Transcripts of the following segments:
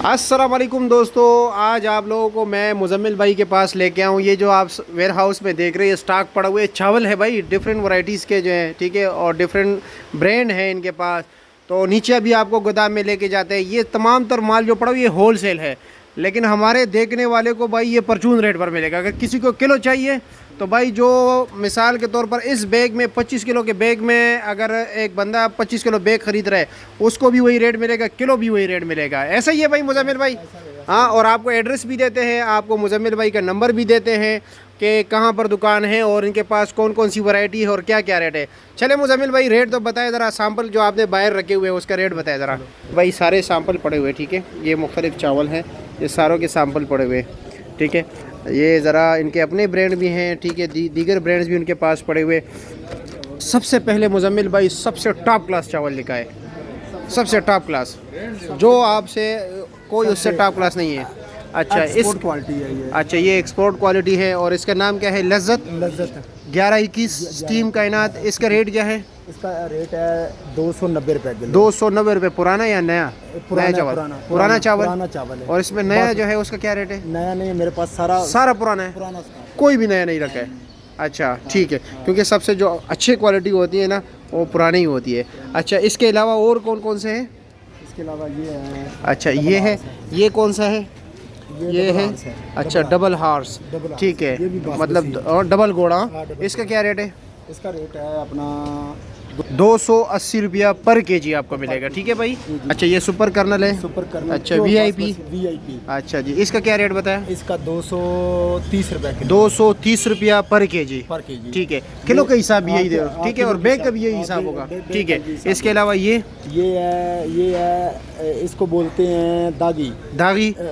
अस्सलाम वालेकुम दोस्तों, आज आप लोगों को मैं मुजम्मिल भाई के पास लेके आऊँ। ये जो आप वेयर हाउस में देख रहे हैं स्टॉक पड़ा हुआ है, चावल है भाई, डिफरेंट वैरायटीज़ के जो हैं, ठीक है, और डिफरेंट ब्रांड हैं इनके पास। तो नीचे अभी आपको गोदाम में लेके जाते हैं। ये तमाम तर माल जो पड़ा हुआ है ये होल सेल है, लेकिन हमारे देखने वाले को भाई ये परचून रेट पर मिलेगा। अगर किसी को किलो चाहिए तो भाई जो मिसाल के तौर पर इस बैग में 25 किलो के बैग में अगर एक बंदा 25 किलो बैग ख़रीद रहा है उसको भी वही रेट मिलेगा, किलो भी वही रेट मिलेगा। ऐसा ही है भाई मुजम्मिल भाई। हाँ, और आपको एड्रेस भी देते हैं, आपको मुजम्मिल भाई का नंबर भी देते हैं कि कहाँ पर दुकान है और इनके पास कौन कौन सी वैरायटी है और क्या क्या रेट है। चले मुजम्मिल भाई, रेट तो बताए ज़रा, सैंपल जो आपने बाहर रखे हुए हैं उसका रेट बताए ज़रा। भाई सारे सैंपल पड़े हुए, ठीक है, ये मुख्तलिफ चावल हैं, ये सारों के सैंपल पड़े हुए, ठीक है। ये ज़रा इनके अपने ब्रांड भी हैं, ठीक है, दीगर ब्रांड्स भी उनके पास पड़े हुए। सबसे पहले मुजम्मिल भाई सबसे टॉप क्लास चावल लिखा है, सबसे टॉप क्लास, जो आपसे कोई उससे टॉप क्लास नहीं है। अच्छा, इस क्वालिटी है ये। अच्छा, ये एक्सपोर्ट क्वालिटी है और इसका नाम क्या है? लज्जत। 1121 स्टीम कायनात। इसका रेट क्या है? इसका रेट है 290 रुपये किलो। 290 रुपये। पुराना या नया? नया चावल। पुराना चावल है। और इसमें नया जो है उसका क्या रेट है? नया नहीं, मेरे पास सारा पुराना है, कोई भी नया नहीं रखा है। अच्छा ठीक है, क्योंकि सबसे जो अच्छी क्वालिटी होती है ना वो पुरानी ही होती है। अच्छा, इसके अलावा और कौन कौन से हैं? इसके अलावा ये है। अच्छा, ये है, ये कौन सा है? ये है। अच्छा, डबल हार्स, ठीक है, मतलब और डबल घोड़ा। इसका क्या रेट है? इसका रेट है अपना 280 रुपया पर केजी आपको मिलेगा, ठीक है भाई। अच्छा, ये सुपर कर्नल है। Super kernel. अच्छा, वीआईपी। अच्छा जी, इसका क्या रेट बताया? इसका 230 रुपये किलो। 230 रुपया पर केजी, ठीक है। किलो का हिसाब भी यही दे, ठीक है, और बैग का भी यही हिसाब होगा, ठीक है। इसके अलावा ये है, इसको बोलते हैं दागी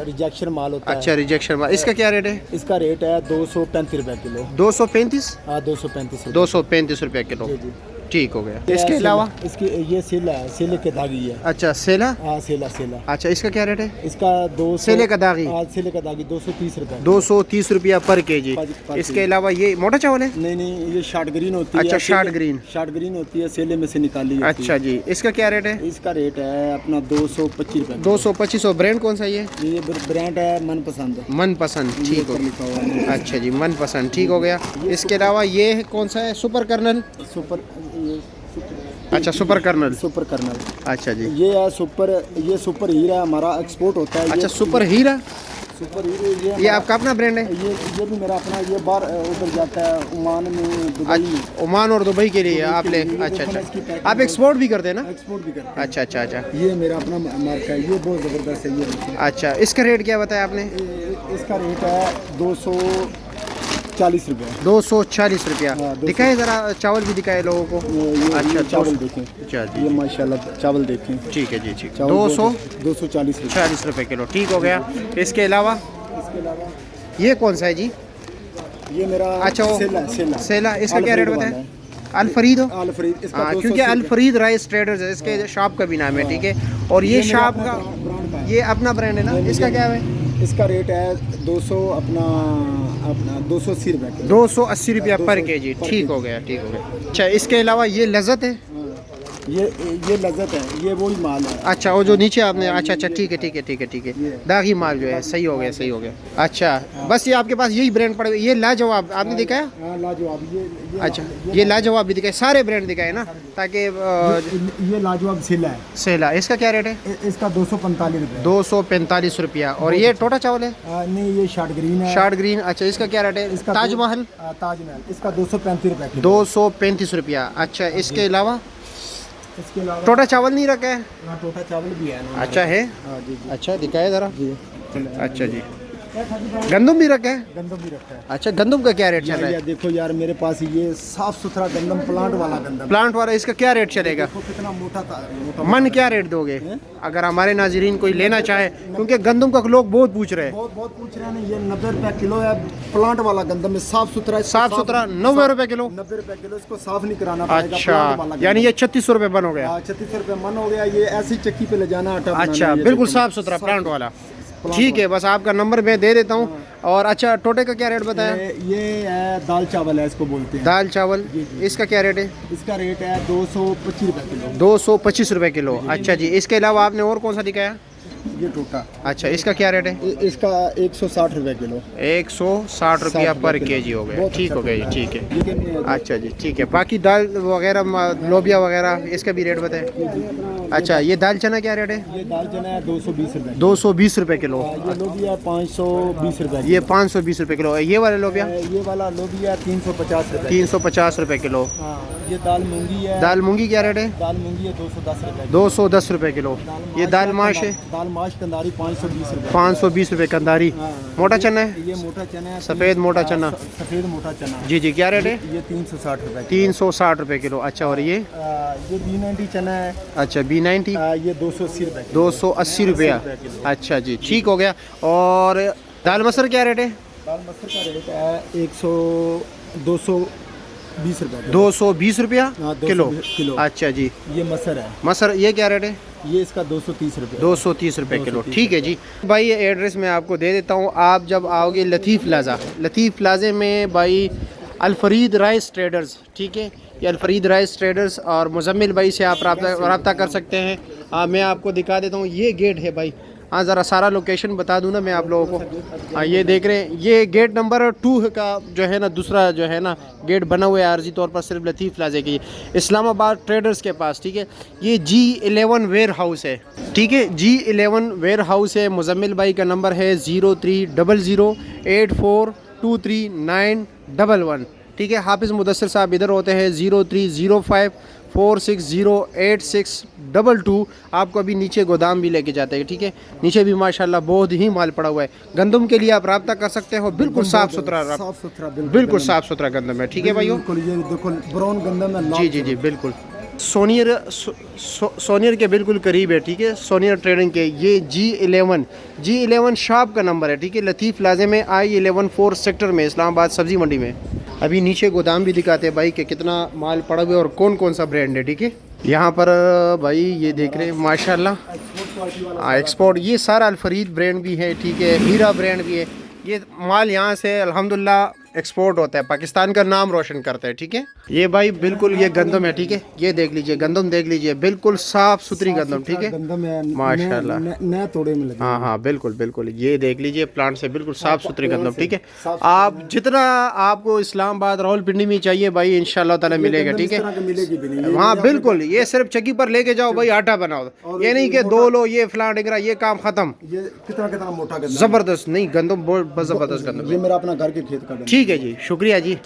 रिजेक्शन माल होता है। अच्छा, रिजेक्शन माल। इसका क्या रेट है? इसका रेट है 235 रुपये किलो। 235? हाँ, 235 235 रुपया किलो, ठीक हो गया। इसके अलावा इसकी ये सेले के दागी है। अच्छा, सेला। हाँ, सेला। अच्छा, इसका क्या रेट है? इसका 200 सेले का दागी। सेले का दागी 230 रुपये। 230 रुपया पर केजी। इसके अलावा ये मोटा चावल है? नहीं, ये शार्ट ग्रीन होती है। अच्छा, शार्ट ग्रीन होती है, सेले में से निकाली। अच्छा जी, इसका क्या रेट है? इसका रेट है अपना 225 रुपये। 225। और ब्रांड कौन सा ये ब्रांड है मनपसंद, ठीक हो। अच्छा जी, मनपसंद, ठीक हो गया। इसके अलावा ये कौन सा है? Super kernel. अच्छा, सुपर कर्नल। अच्छा जी, ये है ये सुपर हीरा हमारा एक्सपोर्ट होता है। अच्छा, सुपर हीरा। ये आपका अपना ब्रांड है? ये भी मेरा अपना। ये बार उधर जाता है ओमान में, दुबई। ओमान और दुबई के लिए आप ले। अच्छा, आप एक्सपोर्ट भी करते हैं ना? एक्सपोर्ट भी करते हैं। अच्छा, ये मेरा अपना मार्क है, ये बहुत ज़बरदस्त है ये। अच्छा, इसका रेट क्या बताया आपने? इसका रेट है 240 रुपये। 240 रुपया। दिखाए ज़रा, चावल भी दिखाए लोगों को। अच्छा, चावल देखें। अच्छा जी, ये माशाल्लाह चावल देखें। ठीक है जी, ठीक। 240 रुपये किलो, ठीक हो गया। इसके अलावा ये कौन सा है जी? ये मेरा अच्छा, सेला। इसका क्या रेट बताया? अल-फरीद। इसका क्योंकि अल-फरीद राइस ट्रेडर्स है, इसके शॉप का भी नाम है, ठीक है। और ये शॉप का ये अपना ब्रांड है ना? इसका क्या है? इसका रेट है 280 रुपये। 280 रुपया पर केजी, ठीक हो गया। अच्छा, इसके अलावा ये लज्जत है। ये लज्जत है, ये वही माल है। अच्छा, वो जो नीचे आपने, अच्छा, ठीक है, दागी माल जो है, सही हो गया। अच्छा, बस ये आपके पास यही ब्रांड पड़े हुए। ये लाजवाब आपने दिखाया? लाजवाब। ये अच्छा, ये लाजवाब भी दिखाए, सारे ब्रांड दिखाए ना, ताकि ये लाजवाब सेला। इसका क्या रेट है? इसका 245 रुपये। 245 रुपया। और ये टोटा चावल है? नहीं, ये शार्ट ग्रीन है। अच्छा, इसका क्या रेट है? इसका ताजमहल। इसका 235 रुपये। 235 रुपया। अच्छा, इसके अलावा टोटा चावल नहीं रखा है? टोटा चावल भी है। अच्छा है। जी। अच्छा, दिखाए ज़रा। अच्छा जी, गंदम भी रखा है? गंदम भी रखा है। अच्छा, गंदम का क्या रेट चल रहा है? देखो यार, मेरे पास ये साफ सुथरा गंदम, प्लांट वाला। इसका क्या रेट चलेगा? कितना मोटा था। मन क्या रेट दोगे अगर हमारे नाजरीन कोई लेना चाहे? क्योंकि गंदम का लोग बहुत पूछ रहे हैं। बहुत पूछ रहे हैं। ये 90 रुपये किलो है, प्लांट वाला गंदम है, साफ सुथरा 90 रुपये किलो। 90 रुपये किलो। इसको साफ नहीं कराना पड़ेगा। अच्छा, यानी ये 3600 रुपये बन हो गया। 3600 रुपये मन हो गया। ये ऐसी चक्की पे ले जाना आटा। अच्छा, बिल्कुल साफ सुथरा प्लांट वाला, ठीक है। बस आपका नंबर मैं दे देता हूँ। और अच्छा, टोटे का क्या रेट बताया? ये है दाल चावल है, इसको बोलते हैं दाल चावल। इसका क्या रेट है? इसका रेट है 225 रुपये किलो। 225 रुपये किलो। अच्छा जी, इसके अलावा आपने और कौन सा दिखाया? ये टोटा। अच्छा, इसका क्या रेट है? इसका 160 रुपए किलो। 160 रुपया पर केजी हो गया। ठीक हो गया जी, ठीक है। अच्छा जी, ठीक है। बाकी दाल वगैरह लोबिया वगैरह इसका भी रेट बताएं। अच्छा, ये दाल चना क्या रेट है? ये दाल चना है 220 रुपए। 220 रुपए किलो। ये लोबिया 520 रुपए। ये 520 रुपए किलो। ये वाला लोबिया? ये वाला लोबिया 350 रुपए। 350 रुपए किलो। ये दाल मूंगी है। दाल मूंगी क्या रेट है? दाल मूंगी है 210 रुपए। 210 रुपए किलो। ये दाल माश है? दाल माश कंदारी 520 रुपए। 520 रुपए कंदारी। मोटा चना है? ये मोटा चना है। सफ़ेद मोटा चना। सफ़ेद मोटा चना। जी जी, क्या रेट है? ये 360 रुपए। 360 रुपए किलो। अच्छा, और ये B90 चना है। अच्छा, B90 ये 280 रुपए। 280 रुपया। अच्छा जी, ठीक हो गया। और दाल मसर क्या रेट है? दाल मसर का रेट है 220 रुपए। 220 रुपया किलो। किलो। अच्छा जी, ये मसर है। मसर ये क्या रेट है? ये इसका 230 रुपए। 230 रुपए किलो। ठीक है जी भाई, ये एड्रेस मैं आपको दे देता हूँ। आप जब आओगे लतीफ़ प्लाज़ा, लतीफ़ प्लाज़े में भाई अलफरीद राइस ट्रेडर्स, ठीक है, ये अलफरीद राइस ट्रेडर्स और मुजम्मिल भाई से आप रब्ता कर सकते हैं। मैं आपको दिखा देता हूँ, ये गेट है भाई। हाँ, ज़रा सारा लोकेशन बता दूँ ना मैं आप लोगों को। हाँ, ये देख रहे हैं, ये गेट नंबर 2 का जो है ना, दूसरा जो है ना गेट बना हुआ है आर्जी तौर पर सिर्फ लतीफ़ प्लाज़े के इस्लामाबाद ट्रेडर्स के पास। ठीक है, ये G11 वेयर हाउस है। ठीक है, G11 वेयर हाउस है। मुजम्मिल भाई का नंबर है 030084239111। ठीक है, हाफिज़ मुदस्सिर साहब इधर होते हैं 0305460862। आपको अभी नीचे गोदाम भी लेके जाते हैं। ठीक है, नीचे भी माशाल्लाह बहुत ही माल पड़ा हुआ है। गंदम के लिए आप रब्ता कर सकते हो, बिल्कुल साफ़ सुथरा, बिल्कुल साफ़ सुथरा गंदम है। ठीक है भाइयों, ये देखो ब्राउन गंदम है। जी जी जी, बिल्कुल सोनियर के बिल्कुल करीब है। ठीक है, सोनियर ट्रेडिंग के ये G11 शॉप का नंबर है। ठीक है, लतीफ़ प्लाज़े में I11 4 सेक्टर में, इस्लामाबाद सब्ज़ी मंडी में। अभी नीचे गोदाम भी दिखाते हैं भाई कि कितना माल पड़ा हुआ है और कौन कौन सा ब्रांड है। ठीक है, यहाँ पर भाई ये देख रहे हैं माशाल्लाह एक्सपोर्ट, ये सारा अलफरीद ब्रांड भी है। ठीक है, हीरा ब्रांड भी है। ये माल यहाँ से अल्हम्दुलिल्लाह एक्सपोर्ट होता है, पाकिस्तान का नाम रोशन करता है। ठीक है, ये भाई बिल्कुल ये गंदम है। ठीक है, ये देख लीजिए, गंदम देख लीजिए, बिल्कुल साफ सुथरी गंदम। ठीक है, माशाल्लाह, नया तोड़े में लगे। हाँ हाँ, बिल्कुल बिल्कुल, ये देख लीजिए प्लांट से बिल्कुल साफ सुथरी गंदम। ठीक है, आप जितना आपको इस्लामाबाद रावलपिंडी में चाहिए भाई इंशाल्लाह ताला मिलेगा। ठीक है, हाँ बिल्कुल, ये सिर्फ चक्की पर लेके जाओ भाई, आटा बनाओ। ये नहीं कि 2 लो ये फलां डिगरा, ये काम खत्म। ये कितना मोटा गंदम, जबरदस्त नहीं, गंदम बहुत जबरदस्त गंदम। ये मेरा अपना घर के खेत का। ठीक है जी, शुक्रिया जी।